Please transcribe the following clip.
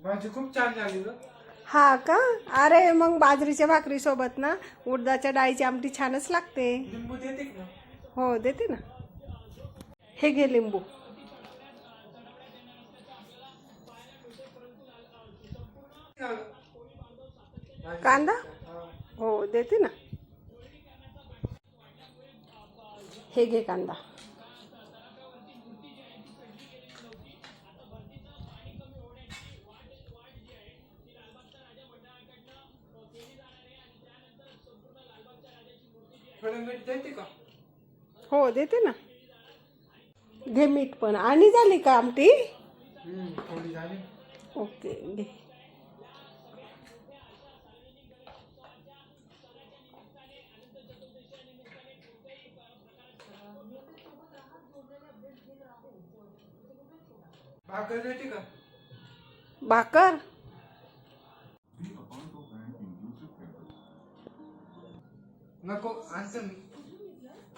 भाजी खूप छान झाली ग. हा का? अरे मग बाजरीच्या भाकरी सोबत ना उडदाच्या डाळीची आमटी छानच लागते. लिंबू देते का? हो देते ना. हे घे लिंबू. कांदा हो देते ना. हे घे कांदा. थोडं मीठ देते का? हो देते ना. घे मीठ पण. आणि झाली का आमटी? थोडी झाली. ओके घे. भाकर देते का? भाकर नको आणतो मी.